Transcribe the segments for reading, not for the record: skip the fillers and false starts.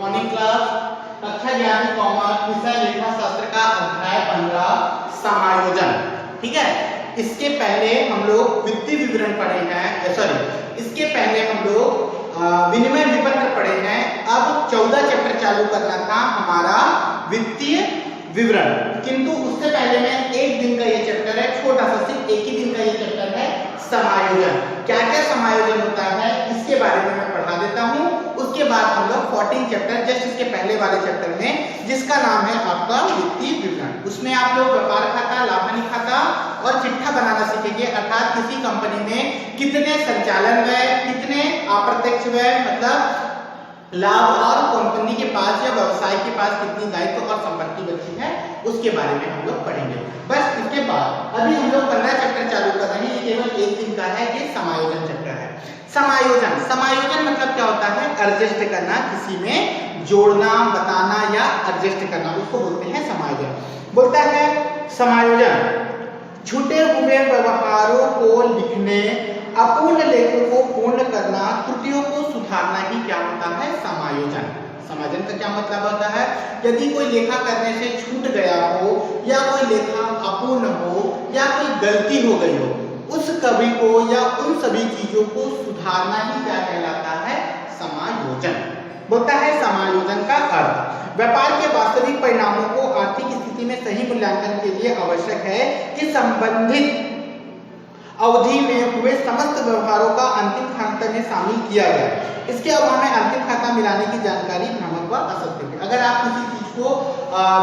Morning class कक्षा 11 commerce विषय लेखा शास्त्र का अध्याय 15 समायोजन। ठीक है, इसके पहले हम लोग वित्तीय विवरण पढ़े हैं, इसके पहले हम लोग विनिमय विपत्र पढ़े हैं। अब 14 चैप्टर चालू करना था हमारा वित्तीय विवरण, किंतु उससे पहले में एक दिन का ये चैप्टर है, छोटा सा, सिर्फ एक ही दिन का ये चैप्टर है समायोजन। क्या क्या समायोजन होता है इसके बारे में मैं पढ़ा देता हूँ। उसके बाद हम लोग 14 चैप्टर जस्ट इसके पहले वाले चैप्टर में, जिसका नाम है आपका वित्तीय विवरण, उसमें आप लोग व्यापार खाता, लाभ हानि खाता और चिट्ठा बनाना सीखेंगे। अर्थात किसी कंपनी में कितने संचालन व्यय, कितने अप्रत्यक्ष व्यय, मतलब लाभ, और कंपनी के पास या व्यवसाय के पास कितनी दायित्व और संपत्ति बची है, उसके बारे में हम लोग पढ़ेंगे। बस इसके बाद अभी हम लोग 15 चैप्टर चालू कर रहे हैं, ये केवल एक दिन का है, ये समायोजन चैप्टर है। समायोजन मतलब क्या होता है? एडजस्ट करना, किसी में जोड़ना, बताना या एडजस्ट करना, उसको बोलते हैं समायोजन। बोलता है समायोजन छूटे हुए व्यवहारों को लिखने, अपूर्ण लेखों को पूर्ण करना, त्रुटियों को सुधारना ही क्या होता है? समायोजन। समायोजन का क्या मतलब होता है? यदि कोई लेखा करने से छूट गया हो, या कोई लेखा अपूर्ण हो, या कोई गलती हो गई हो, उस कवि को या उन सभी चीजों को सुधारना ही क्या कहलाता है? समायोजन। बोलता है समायोजन का अर्थ व्यापार के वास्तविक परिणामों को आर्थिक स्थिति में सही मूल्यांकन के लिए आवश्यक है कि संबंधित अवधि में हुए समस्त व्यवहारों का अंतिम खाता में शामिल किया गया। इसके अभाव में अंतिम खाता मिलाने की जानकारी भ्रामक व असत्य है। अगर आप किसी चीज को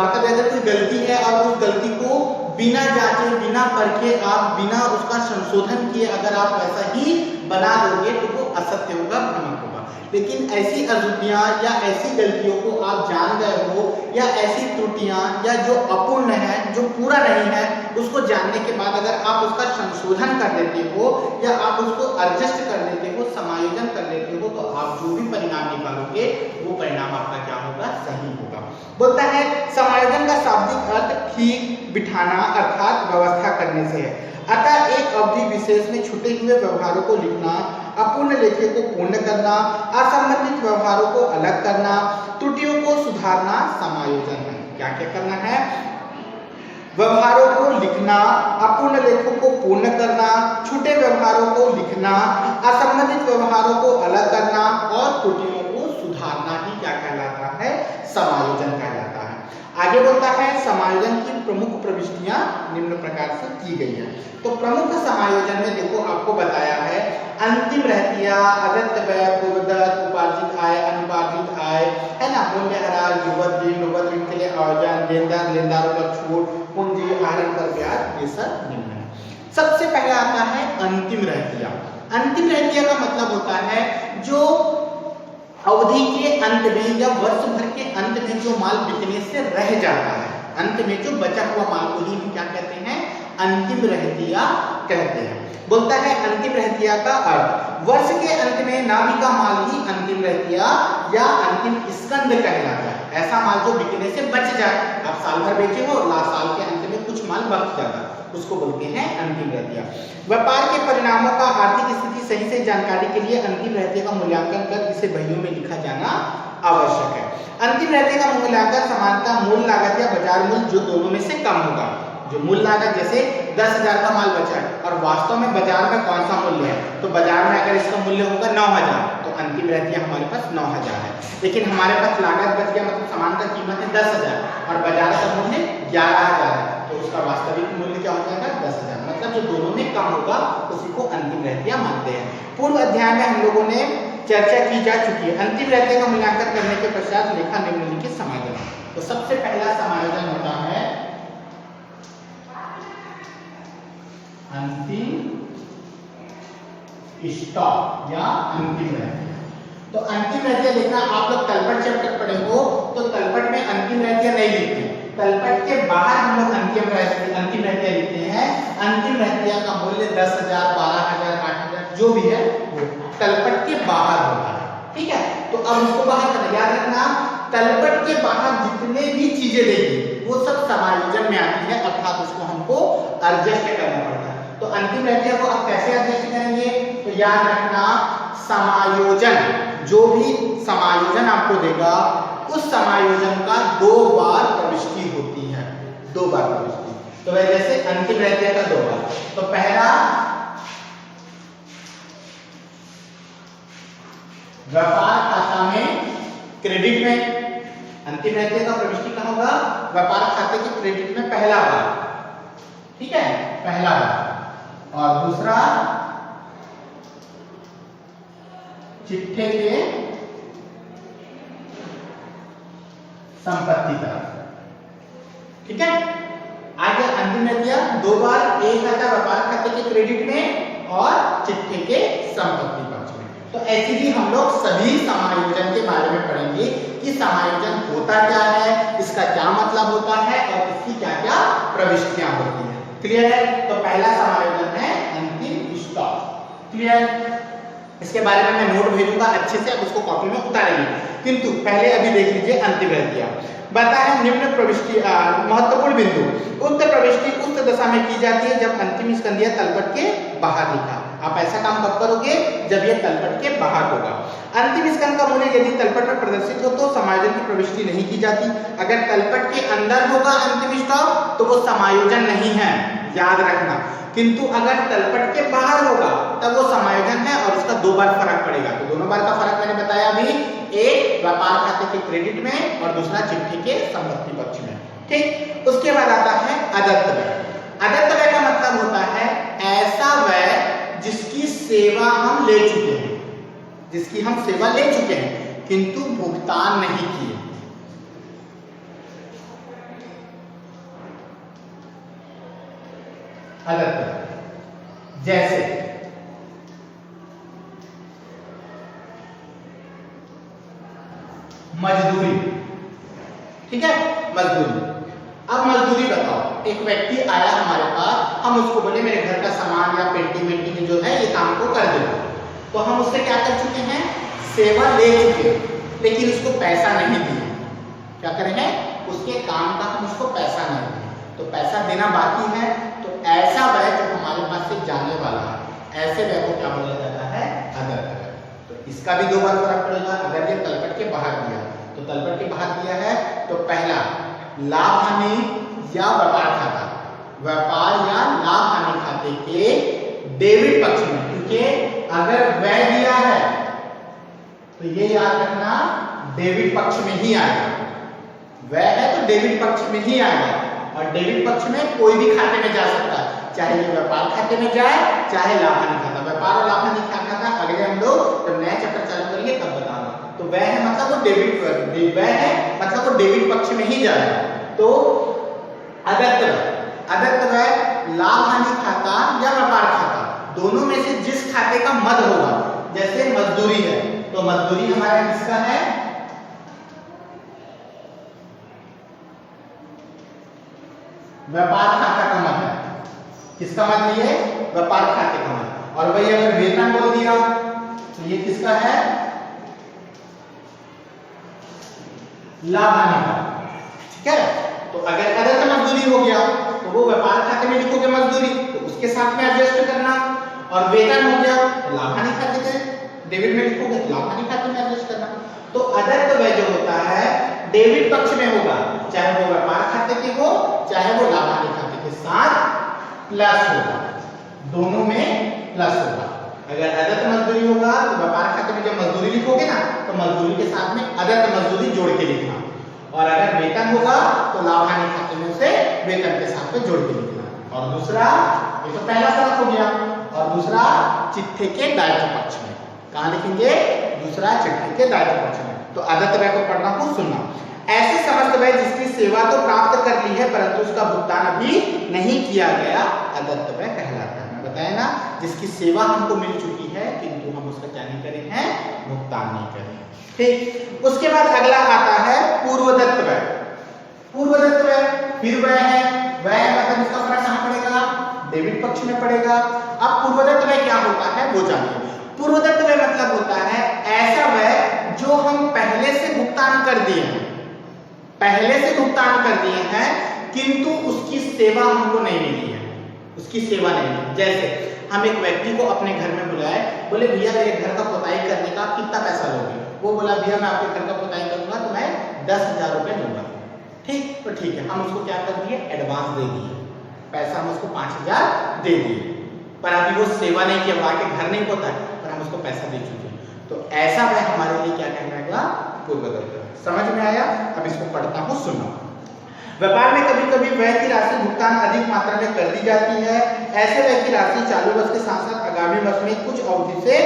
मतलब अगर कोई गलती है और उस गलती को बिना जांचे, बिना परखे, आप बिना उसका संशोधन किए अगर आप वैसा ही बना दोगे तो वो असत्य होगा, भ्रामक होगा। लेकिन ऐसी अशुद्धियां या ऐसी गलतियों को आप जान गए हो, या ऐसी त्रुटियां या जो अपूर्ण है, जो पूरा नहीं है, उसको जानने के बाद अगर आप उसका संशोधन कर देते हो या आप उसको एडजस्ट कर देते हो, समायोजन कर देते हो, तो आप जो भी परिणाम निकालोगे वो परिणाम आपका क्या होगा? सही होगा। बोलता है समायोजन का शाब्दिक अर्थ ठीक बिठाना अर्थात व्यवस्था करने से है। अतः एक अवधि विशेष में छूटे हुए व्यवहारों को लिखना, अपूर्ण लेखे को पूर्ण करना, असंबंधित व्यवहारों को अलग करना, त्रुटियों को सुधारना समायोजन है। क्या क्या करना है? व्यवहारों को लिखना, अपूर्ण लेखों को पूर्ण करना, छूटे व्यवहारों को लिखना, असंबंधित व्यवहारों को अलग करना और त्रुटियों को सुधारना ही क्या कहलाता है? समायोजन कहलाता है। आगे बोलता है समायोजन की प्रमुख प्रविष्टियां निम्न प्रकार से की गई है। तो प्रमुख समायोजन में देखो आपको बताया है अंतिम रहतिया, अदत्त व्यय, पूर्वदत्त, उपार्जित आय, अनुपार्जित आय, है ना, मूल्यह्रास, युवत ऋण के लिए आयोजन, लेनदारों पर छूट, पूंजी, आहरण पर ब्याज, ये सब निम्न है। सबसे पहला आता है अंतिम रहतिया। अंतिम रहतिया का मतलब होता है जो अवधि के अंत में या वर्ष भर के अंत में जो माल बिकने से रह जाता है, अंत में जो बचा हुआ माल को ही हम क्या कहते हैं? अंतिम रहतिया कहते हैं। बोलता है अंतिम रहतिया का अर्थ वर्ष के अंत में ना बिका माल ही अंतिम रहतिया या अंतिम स्कंद कहलाता है। ऐसा माल जो बिकने से बच जाए, आप साल भर बेचे हो, साल के अंत में कुछ माल बच जाता, उसको बोलते हैं अंतिम रहतिया। व्यापार के परिणामों का आर्थिक स्थिति सही से जानकारी के लिए अंतिम रहतिया का मूल्यांकन कर इसे बहियों में लिखा जाना आवश्यक है। अंतिम रहतिया का मूल्यांकन समानता मूल लागत या बाजार मूल्य जो दोनों में से कम होगा। जो मूल लागत जैसे 10,000 का माल बचा है और वास्तव में बाजार में कौन सा मूल्य है, तो बाजार में अगर इसका मूल्य होगा 9,000, तो अंतिम रहतिया हमारे पास 9,000 है। लेकिन हमारे पास लागत बच गया, मतलब सामान का कीमत है 10,000 और बाजार का मूल्य 11,000 है, तो उसका वास्तविक मूल्य क्या हो जाएगा? 10,000। मतलब जो दोनों में कम होगा उसी को अंतिम रहतिया मानते हैं। पूर्व अध्याय में हम लोगों ने चर्चा की जा चुकी है। अंतिम रहतिया का मूल्यांकन करने के पश्चात लेखा निम्नलिखित समायोजन। तो सबसे पहला समायोजन होता है अंतिम स्टॉक या अंतिम रहतिया। तो अंतिम रहतिया देखना, आप लोग तलपट चैप्टर पढ़े हो तो तलपट में अंतिम रहतिया नहीं लिखते, तलपट के बाहर हम लोग अंतिम रहतिया लिखते हैं। अंतिम रहतिया का मूल्य 10,000, 12,000, 8,000 जो भी है वो तलपट के बाहर होता है। ठीक है, तो अब उसको बाहर करना, याद रखना तलपट के बाहर जितने भी चीजें देगी वो सब समायोजन में आती है, अर्थात उसको हमको एडजस्ट करना पड़ता है। तो अंतिम रहतिया को आप कैसे एडजस्ट करेंगे? तो याद रखना समायोजन जो भी समायोजन आपको देगा उस समायोजन का 2 बार प्रविष्टि होती है, 2 बार प्रविष्टि। तो वह जैसे अंतिम रहती है का 2 बार, तो पहला व्यापार खाता में क्रेडिट में, अंतिम रहती का प्रविष्टि कहाँ होगा, व्यापार खाते के क्रेडिट में पहला बार, ठीक है, पहला बार। और दूसरा चिट्ठे के संपत्ति तरफ, ठीक है। आगे अंतिम में दिया 2 बार, एक आता व्यापार खाते के क्रेडिट में और चिट्ठे के संपत्ति पक्ष में। तो ऐसे ही हम लोग सभी समायोजन के बारे में पढ़ेंगे कि समायोजन होता क्या है, इसका क्या मतलब होता है और इसकी क्या क्या प्रविष्टियां होती है। क्लियर है? तो पहला समायोजन है अंतिम स्टॉक। क्लियर? इसके बारे में मैं नोट भेजूंगा अच्छे से, आप उसको कॉपी में उतारेंगे। किंतु पहले अभी देख लीजिए अंतिम रहतिया बता है निम्न प्रविष्टि महत्वपूर्ण बिंदु। उक्त प्रविष्टि उस दशा में की जाती है जब अंतिम स्कंदिया तलपट के बाहर लिखा। आप ऐसा काम कब करोगे, जब ये तलपट के बाहर होगा। अंतिम स्कंद का मूल्य यदि तलपट पर प्रदर्शित हो तो समायोजन की प्रविष्टि नहीं की जाती। अगर तलपट के अंदर होगा अंतिम स्टॉक तो वो समायोजन नहीं है, याद रखना। किंतु अगर तलपट के बाहर होगा तब वो समायोजन है और उसका 2 बार फर्क पड़ेगा। तो दोनों बार का फर्क मैंने बताया अभी, एक व्यापार खाते के क्रेडिट में और दूसरा चिट्ठी के संपत्ति पक्ष में, ठीक। उसके बाद आता है अदत्त व्यय। अदत्त व्यय का मतलब होता है ऐसा व्यय जिसकी सेवा हम ले चुके हैं, जिसकी हम सेवा ले चुके हैं किंतु भुगतान नहीं किए। अदत्त जैसे मजदूरी, ठीक है, मजदूरी। अब मजदूरी बताओ, एक व्यक्ति आया हमारे पास, हम उसको बोले मेरे घर का सामान या पेंटिंग वेंटिंग जो है ये काम को कर देगा। तो हम उससे क्या कर चुके हैं, सेवा ले चुके, लेकिन उसको पैसा नहीं दिया। क्या करेंगे, उसके काम का हम उसको पैसा नहीं दिए, तो पैसा देना बाकी है। तो ऐसा व्यय जो हमारे पास से जाने वाला है, ऐसे व्यय को क्या बोला जाता है, अदत्त व्यय। तो इसका भी 2 बार फर्क पड़ेगा। अगर ये तलपट के बाहर दिया तो तलपट के बाहर दिया है तो पहला लाभ हानि या व्यापार खाता, व्यापार या लाभ हानि खाते के डेबिट पक्ष में, क्योंकि अगर व्यय दिया है तो ये याद रखना डेबिट पक्ष में ही आएगा। व्यय है तो डेबिट पक्ष में ही आएगा, और डेबिट पक्ष में कोई भी खाते में जा सकता है, चाहे ये व्यापार खाते में जाए चाहे लाभ हानि खाता। व्यापार और लाभ हानि खाता अगले हम लोग जब नया चैप्टर चालू करेंगे तब बताऊंगा। तो व्यय है मतलब वो डेबिट, व्यय है मतलब वो डेबिट पक्ष में ही जाएगा। तो अदत्त व्यय लाभ हानि खाता या व्यापार खाता, दोनों में से जिस खाते का मद होगा। जैसे मजदूरी है तो मजदूरी हमारा किसका है, व्यापार खाता का मद है। किसका मद लिए, व्यापार खाते का मद। और वही अगर वेतन बोल दिया तो ये किसका है, लाभ हानि का, ठीक है। तो अगर अदत्त मजदूरी हो गया तो वो व्यापार खाते में लिखोगे मजदूरी, तो उसके साथ में एडजस्ट करना। और वेतन हो गया तो लाभ हानि खाते के डेबिट में लिखोगे, लाभ हानि खाते में एडजस्ट करना। तो अदत्त व्यय जो होता है डेबिट पक्ष में होगा, चाहे वो व्यापार खाते के हो चाहे वो लाभ हानि खाते के साथ प्लस होगा, दोनों में प्लस होगा। अगर अदत्त मजदूरी होगा तो व्यापार खाते में जब मजदूरी लिखोगे ना तो मजदूरी के साथ में अदत्त मजदूरी जोड़ के लिखना। और अगर वेतन होगा तो लाभ हानि खाते में उसे वेतन के साथ में जोड़ के लिखना। और दूसरा, ये तो पहला फर्क हो गया। और दूसरा चिट्ठे के दायित्व पक्ष में, कहां लिखेंगे, दूसरा चिट्ठे के दायित्व पक्ष में। तो अदत्त व्यय को पढ़ना हो, सुनना। ऐसे समस्त व्यय जिसकी सेवा तो प्राप्त कर ली है परंतु उसका भुगतान अभी नहीं किया गया, अदत्त व्यय कहलाता है। मैं बताया ना, जिसकी सेवा हमको मिल चुकी है किंतु हम उसका क्या नहीं करे हैं, भुगतान नहीं करे, ठीक। उसके बाद अगला आता है पूर्वदत्त व्यय। पूर्वदत्त व्यय फिर व्यय है, व्यय मतलब इसका फर्क कहां पड़ेगा, डेबिट पक्ष में पड़ेगा। अब पूर्वदत्त व्यय क्या होता है वो जानिए। पूर्वदत्त व्यय मतलब होता है ऐसा व्यय जो हम पहले से भुगतान कर दिए हैं, पहले से भुगतान कर दिए हैं किंतु उसकी सेवा हमको नहीं मिली है, उसकी सेवा नहीं मिली। जैसे हम एक व्यक्ति को अपने घर में बुलाए, बोले भैया मेरे घर का पुताई करने का कितना पैसा लोगे? वो बोला भैया मैं आपके घर का पुताई करूंगा तो मैं 10,000 रुपये लूंगा। ठीक, तो ठीक है, हम उसको क्या कर दिए, एडवांस दे दिए, पैसा हम उसको 5,000 दे दिए, पर अभी वो सेवा नहीं किया, आके घर नहीं पोता है, पर हम उसको पैसा दे चुके। तो ऐसा व्यय हमारे लिए क्या कहलाएगा, पूर्वदत्त। समझ में आया? अब इसको पढ़ता हूँ, सुनो। व्यापार में कभी कभी व्यय की राशि भुगतान अधिक मात्रा में कर दी जाती है। ऐसे व्यय की राशि चालू वर्ष के साथ साथ आगामी वर्ष में कुछ अवधि से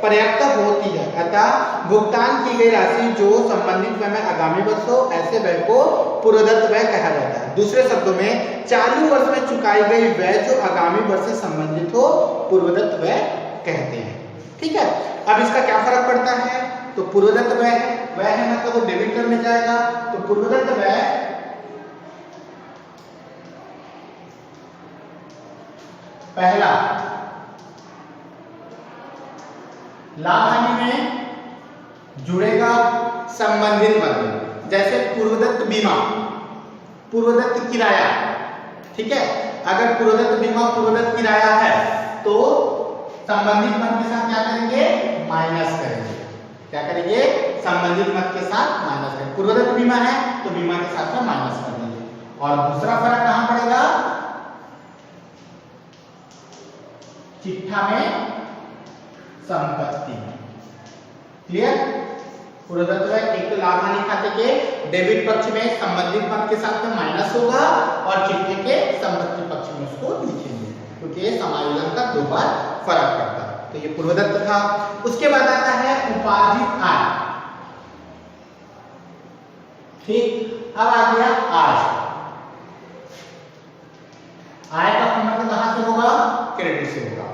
पर्याप्त होती है, अतः भुगतान की गई राशि जो संबंधित व्यय में आगामी वर्ष हो, ऐसे व्यय को पूर्वदत्त व्यय कहा जाता है। दूसरे शब्दों में चालू वर्ष में चुकाई गई व्यय जो आगामी वर्ष से संबंधित हो, पूर्वदत्त व्यय कहते हैं। ठीक है, अब इसका क्या फर्क पड़ता है? तो पूर्वदत्त व्यय है मतलब वो डेबिट टर्म में जाएगा, तो पूर्वदत्त व्यय पहला लाभ हानि में जुड़ेगा संबंधित मद, जैसे पूर्वदत्त बीमा, पूर्वदत्त किराया। ठीक है, अगर पूर्वदत्त बीमा पूर्वदत्त किराया है तो संबंधित मद के साथ क्या करेंगे, माइनस करेंगे। क्या करेंगे, संबंधित मद के साथ माइनस करेंगे। पूर्वदत्त बीमा है तो बीमा के साथ में माइनस कर देंगे। और दूसरा फर्क कहां पड़ेगा, चिट्ठा में संपत्ति। क्लियर? पूर्वदत्त व्यय एक तो लाभ हानि खाते के डेबिट पक्ष में संबंधित मद के साथ में माइनस होगा और चिट्ठे के संपत्ति पक्ष में उसको लिखेंगे, क्योंकि ये समायोजन का दो बार फर्क पड़ता है। तो ये पूर्वदत्त था। उसके बाद आता है उपार्जित आय। ठीक, अब आ गया आय। आय का मतलब कहां से होगा, क्रेडिट से होगा।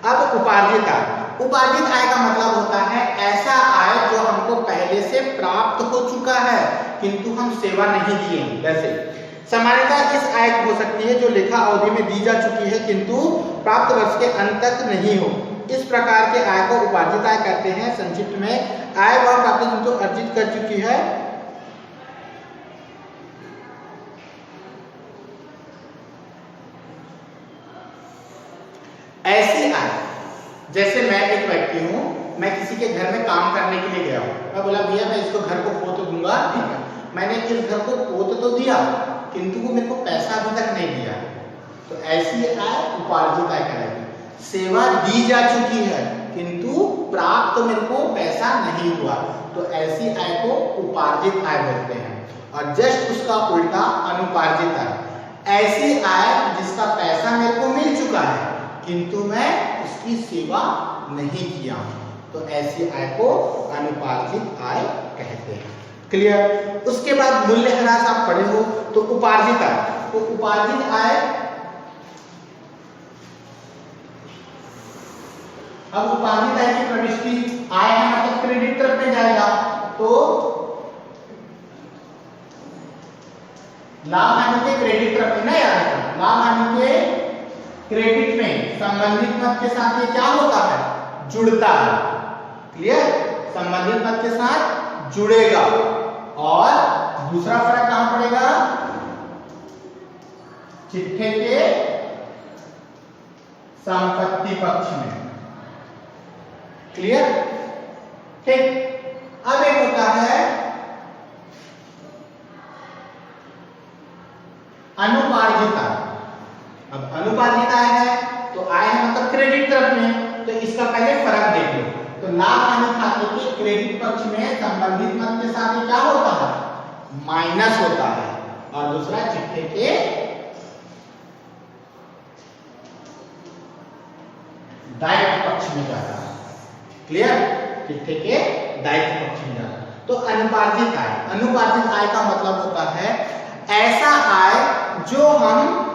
अब उपार्जित आय, उपार्जित आय का मतलब होता है ऐसा आय जो हमको पहले से प्राप्त हो चुका है किंतु हम सेवा नहीं दिए। जैसे सामान्यतः इस आय हो सकती है जो लेखा अवधि में दी जा चुकी है किंतु प्राप्त वर्ष के अंत तक नहीं हो। इस प्रकार के आय को उपार्जित आय कहते हैं। संक्षिप्त में आय वह प्राप्त जो अर्जित कर चुकी है ऐसी आय। जैसे मैं एक व्यक्ति हूं, मैं किसी के घर में काम करने के लिए गया हूं, मैं बोला भैया मैं इसको घर को पोत दूंगा। ठीक है, मैंने इस घर को पोत तो दिया किंतु वो मेरे को पैसा अभी तक नहीं दिया, तो ऐसी आय उपार्जित आय कहलाएगी। सेवा दी जा चुकी है किंतु प्राप्त तो मेरे को पैसा नहीं हुआ, तो ऐसी आय को उपार्जित आय बोलते हैं। और जस्ट उसका उल्टा अनुपार्जित आय, ऐसी आय जिसका पैसा मेरे को मिल चुका है किंतु मैं उसकी सेवा नहीं किया, तो ऐसी आय को अनुपार्जित आय कहते हैं। क्लियर? उसके बाद मूल्यह्रास आप पढ़े हो, तो उपार्जित आय, तो उपार्जित आय, अब उपार्जित आय की प्रविष्टि आय है मतलब क्रेडिट तरफ में जाएगा, तो लाभ हानि के क्रेडिट तरफ में नहीं आएगा। लाभ हानि के क्रेडिट में संबंधित मद के साथ ये क्या होता है, जुड़ता है। क्लियर? संबंधित मद के साथ जुड़ेगा। और दूसरा फर्क कहां पड़ेगा, चिट्ठे के संपत्ति पक्ष में। क्लियर? ठीक। अब एक होता है अनुपार्जित आय। अब अनुपार्जित आय है तो आय है मतलब क्रेडिट तरफ में, तो इसका पहले फर्क देख लो। तो लाभ हानि खाते के क्रेडिट पक्ष में संबंधित मद के साथ क्या होता है, माइनस होता है, और दूसरा चिट्ठे के दायित्व पक्ष में जाता है। क्लियर? चिट्ठे के दायित्व पक्ष में जाता है। तो अनुपार्जित आय, अनुपार्जित आय का मतलब होता है ऐसा आय जो हम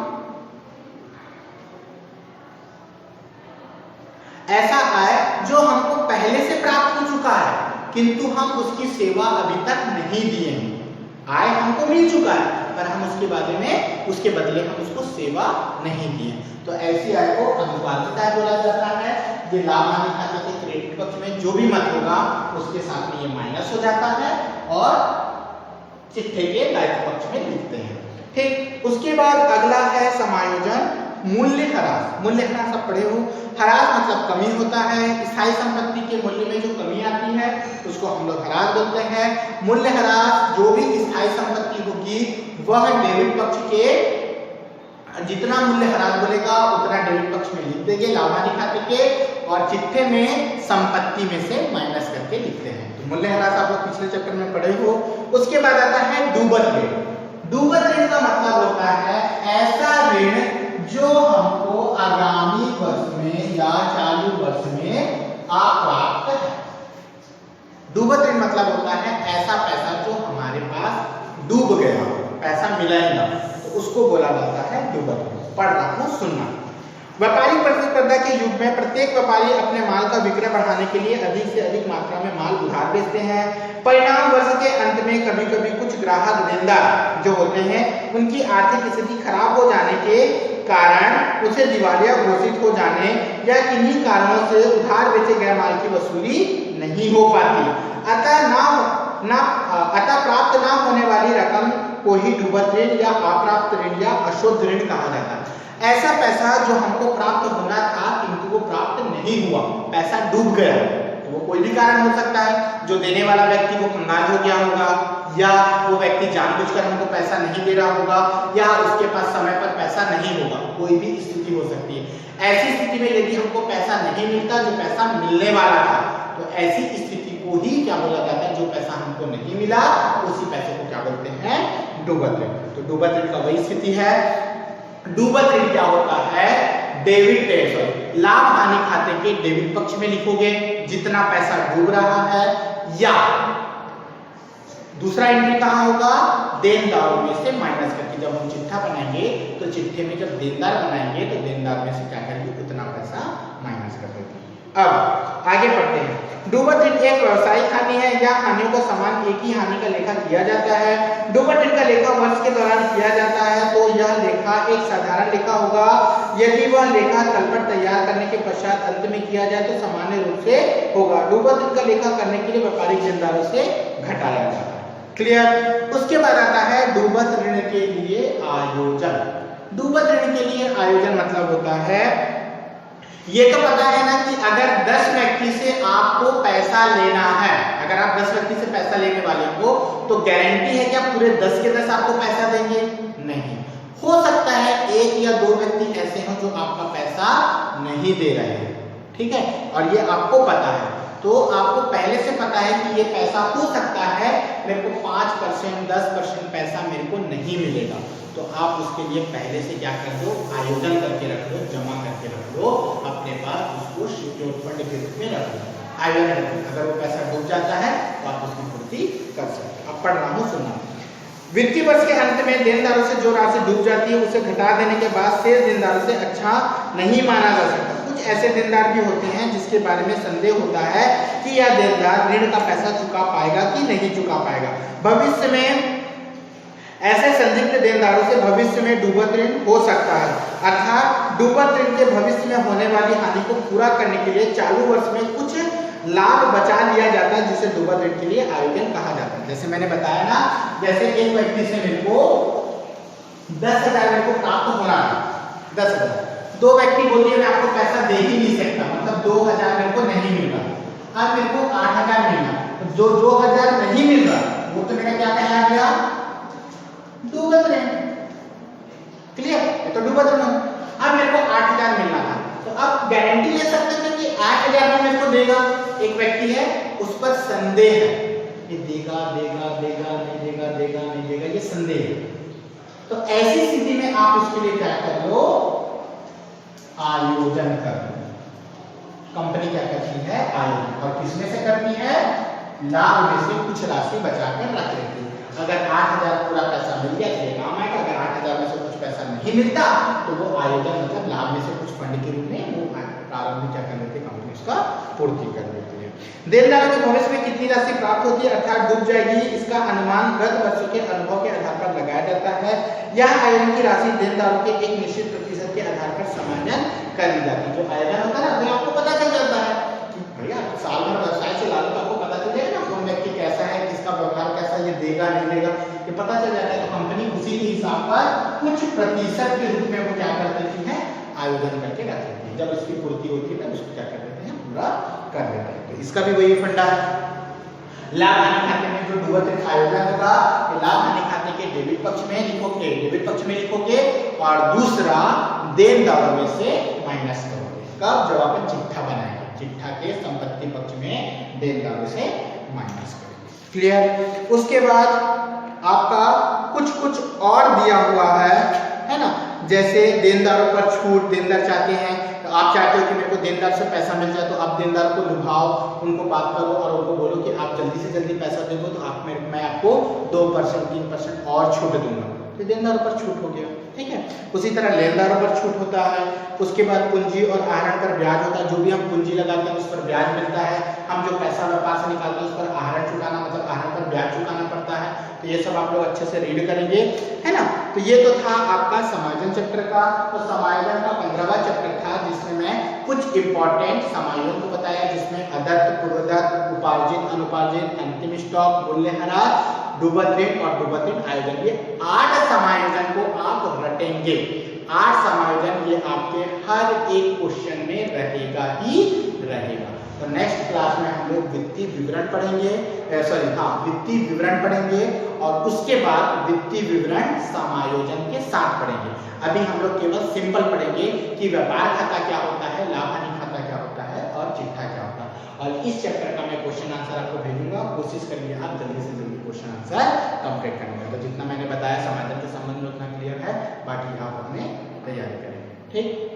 ऐसा आय जो हमको पहले से प्राप्त हो चुका है किंतु हम उसकी सेवा अभी तक नहीं दिए हैं। आय हमको मिल चुका है पर हम उसके बारे में उसके बदले हम उसको सेवा नहीं दिए, तो ऐसी आय को अनुपार्जित आय बोला जाता है। ये लाभ हानि खाते के क्रेडिट पक्ष में जो भी मद होगा उसके साथ में ये माइनस हो जाता है और चिट्ठे के दायित्व पक्ष में लिखते हैं। ठीक, उसके बाद अगला है समायोजन। मूल्यह्रास। मूल्यह्रास आप पढ़े हो, ह्रास मतलब कमी होता है। स्थायी संपत्ति के मूल्य में जो कमी आती है उसको हम लोग ह्रास बोलते हैं। मूल्यह्रास जो भी स्थायी संपत्ति होगी वह डेबिट पक्ष के जितना मूल्यह्रास बोलेगा उतना डेबिट पक्ष में लिख देंगे लाभांश खाते के, और चिट्ठे में संपत्ति में से माइनस करके लिखते हैं। तो मूल्यह्रास आप लोग पिछले चैप्टर में पढ़े हो। उसके बाद आता है डूबत ऋण। डूबत ऋण का मतलब होता है ऐसा ऋण जो हमको आगामी वर्ष में या चालू वर्ष में अप्राप्त है। डूबत ऋण मतलब होता है ऐसा पैसा जो हमारे पास डूब गया, पैसा मिला ही ना, तो उसको बोला जाता है डूबत ऋण। पढ़ रहा हूं, सुनना। व्यापारिक प्रतिस्पर्धा के युग में प्रत्येक व्यापारी अपने माल का विक्रय बढ़ाने के लिए अधिक से अधिक मात्रा में माल उधार बेचते हैं। परिणाम वर्ष के अंत में कभी कभी कुछ ग्राहक देनदार जो होते हैं उनकी आर्थिक स्थिति खराब हो जाने के कारण उसे दिवालिया घोषित हो जाने या किन्हीं कारणों से उधार बेचे गए माल की वसूली नहीं हो पाती। अतः प्राप्त न होने वाली रकम को ही डूबत ऋण या अप्राप्त ऋण या अशुद्ध ऋण कहा जाता है। ऐसा पैसा जो हमको प्राप्त होना था किंतु वो प्राप्त नहीं हुआ, पैसा डूब गया, तो वो कोई भी कारण हो सकता है। जो देने वाला व्यक्ति वो कंगाल हो गया होगा, या वो व्यक्ति जानबूझकर हमको पैसा नहीं दे रहा होगा, या उसके पास समय पर पैसा नहीं होगा, कोई भी स्थिति हो सकती है। ऐसी स्थिति में यदि हमको पैसा नहीं मिलता जो पैसा मिलने वाला था, तो ऐसी स्थिति को ही क्या बोला जाता है, जो पैसा हमको नहीं मिला उसी पैसे को क्या बोलते हैं, डूबत ऋण। तो डूबत ऋण का वही स्थिति है। डूबत ऋण क्या होता है, डेबिट लाभ हानि खाते के डेबिट पक्ष में लिखोगे जितना पैसा डूब रहा है, या दूसरा एंट्री कहां होगा, देनदारों में से माइनस करके। जब हम चिट्ठा बनाएंगे तो चिट्ठे में जब देनदार बनाएंगे तो देनदार में से क्या करेंगे, उतना पैसा माइनस कर देंगे। अब आगे बढ़ते हैं। डूबत ऋण एक व्यावसायिक हानि है या हानियों को समान एक ही हानि का लेखा किया जाता है। डूबत ऋण का लेखा वर्ष के दौरान किया जाता है तो यह लेखा एक साधारण लेखा होगा। यदि वह लेखा तलपट तैयार करने के पश्चात अंत में किया जाए तो सामान्य रूप से होगा। डूबत ऋण का लेखा करने के लिए व्यापारिक देनदारों से घटाया जाता है। क्लियर। उसके बाद आता है डूबत ऋण के लिए आयोजन। डूबत ऋण के लिए आयोजन मतलब होता है, ये तो पता है ना कि अगर 10 व्यक्ति से आपको पैसा लेना है, अगर आप 10 व्यक्ति से पैसा लेने वाले हो तो गारंटी है क्या पूरे 10 के 10 आपको पैसा देंगे? नहीं। हो सकता है 1 या 2 व्यक्ति ऐसे हों जो आपका पैसा नहीं दे रहे हैं, ठीक है, और ये आपको पता है, तो आपको पहले से पता है कि ये पैसा हो सकता है मेरे को 5% 10% पैसा मेरे को नहीं मिलेगा, तो आप उसके लिए पहले से क्या कर दो, आयोजन करके रख लो, जमा करके रख लो अपने पास, उसको सिक्योर्ड फंड के रूप में रख लो, आयोजन रख लो। अगर वो पैसा डूब जाता है तो आप उसकी पूर्ति कर सकते हैं। अब पढ़ रहा हूँ, सुनना। वित्तीय वर्ष के अंत में देनदारों से जो राशि डूब जाती है उसे घटा देने के बाद शेष देनदारों से अच्छा नहीं माना जा सकता। कुछ ऐसे देनदार भी होते हैं जिसके बारे में संदेह होता है कि यह देनदार ऋण का पैसा चुका पाएगा कि नहीं चुका पाएगा। भविष्य में ऐसे संदिग्ध देनदारों से भविष्य में डूबत ऋण हो सकता है, अर्थात डूबत ऋण के भविष्य में होने वाली हानि को पूरा करने के लिए चालू वर्ष में कुछ लाभ बचा लिया जाता है, जिसे डूबत ऋण के लिए आयोजन कहा जाता है। जैसे मैंने बताया ना, जैसे एक व्यक्ति से मेरे को 10,000 मेरे को प्राप्त होना है, 10,000, 2 व्यक्ति बोल दिए मैं आपको पैसा दे ही नहीं सकता, मतलब 2,000 मेरे को नहीं मिल रहा, अब मेरे को 8,000 मिलना, तो जो 2,000 नहीं मिल रहा वो तो मेरा क्या कहलाया गया, डूबत ऋण। क्लियर, ये तो डूबत ऋण। अब मेरे को 8,000 मिलना था, तो अब गारंटी ले सकते थे कि 8,000 में मेरे को देगा। एक व्यक्ति है, उस पर संदेह है कि देगा देगा देगा नहीं देगा देगा नहीं देगा, ये संदेह है, तो ऐसी स्थिति में आप उसके लिए क्या कर लो, आयोजन कर लो। कंपनी क्या करती है, आयोजन, और किसमें से करती है, लाभ में से कुछ राशि बचाकर रख लेती है। अगर 8,000 पूरा पैसा मिल गया तो ये काम आएगा, अगर 8,000 में से कुछ पैसा नहीं मिलता तो वो आयोजन मतलब लाभ में से कुछ फंड के रूप में वो प्रारंभ में क्या कर लेते, कंपनी उसका पूर्ति कर देती है। देनदारों के भविष्य में कितनी राशि प्राप्त होती है अर्थात डूब जाएगी, इसका अनुमान गत वर्ष के अनुभव के आधार पर लगाया जाता है। यह आयोजन की राशि देनदारों के एक निश्चित प्रतिशत के आधार पर समायोजन कर ली जाती है। जो आयोजन होता है ना, तो आपको पता चल जाता है कि भैया साल भर व्यवसाय चला लो तो आपको पता चल जाएगा ना कौन व्यक्ति कैसा है, किसका व्यवहार कैसा है, ये पैसे देगा नहीं देगा ये पता चल जाता है, तो कंपनी उसी के हिसाब पर कुछ प्रतिशत के रूप में वो क्या कर देती है, आयोजन करके रख देती है। जब इसकी पूर्ति होती है तब इसको क्या कर देते हैं, पूरा कर देते हैं। तो इसका भी वही फंडा है। लाभ हानि खाते में जो डूबत ऋण आयोजन होगा, लाभ हानि खाते के डेबिट पक्ष में लिखोगे, डेबिट पक्ष में लिखोगे, और दूसरा देनदारों में से माइनस करोगे। कब, जब अपन चिट्ठा बनाएंगे, चिट्ठा के संपत्ति पक्ष में देनदारों से माइनस करेंगे। क्लियर। उसके बाद आपका कुछ और दिया हुआ है ना, जैसे देनदारों पर छूट, देनदार चाहते हैं, तो आप चाहते हो कि मेरे को देनदार से पैसा मिल जाए, तो आप देनदार को लुभाओ, उनको बात करो और उनको बोलो कि आप जल्दी से जल्दी पैसा दे दो, तो आप मैं आपको 2% 3% और छूट दूंगा, तो देनदारों पर छूट हो गया। ठीक है। उसी तरह लेनदारों पर छूट होता है। उसके बाद पूंजी और आहरण पर ब्याज होता है, जो भी हम पूंजी लगाते हैं उस पर ब्याज मिलता है। हम जो पैसा व्यापार से निकालते हैं उस पर आहरण चुकाना, मतलब आहरण पर ब्याज चुकाना पड़ता है। तो ये सब आप लोग अच्छे से रीड करेंगे, है ना। तो ये तो था आपका समायोजन चैप्टर का। तो समायोजन का 15वां चैप्टर था, जिसमें मैं कुछ इंपॉर्टेंट समायोजन को बताया, जिसमें अदत्त, पूर्वदत्त, उपार्जित, अनुपार्जित, अंतिम स्टॉक, मूल्यह्रास, डूबत ऋण और डूबत ऋण आयोजन, ये 8 समायोजन को आप रटेंगे। 8 समायोजन ये आपके हर एक क्वेश्चन में रहेगा ही रहेगा। तो नेक्स्ट क्लास में हम लोग वित्तीय विवरण पढ़ेंगे, वित्तीय विवरण पढ़ेंगे, और उसके बाद वित्तीय विवरण समायोजन के साथ पढ़ेंगे। अभी हम लोग केवल सिंपल पढ़ेंगे कि व्यापार खाता क्या होता है, लाभ हानि खाता क्या होता है और चिट्ठा क्या होता है। और इस चैप्टर का मैं क्वेश्चन आंसर आपको भेजूंगा, कोशिश करिए आप जल्दी से जल्दी क्वेश्चन आंसर कंप्लीट करने का। तो जितना मैंने बताया समायोजन के संबंध में उतना क्लियर है, बाकी आप अपने तैयारी करेंगे। ठीक।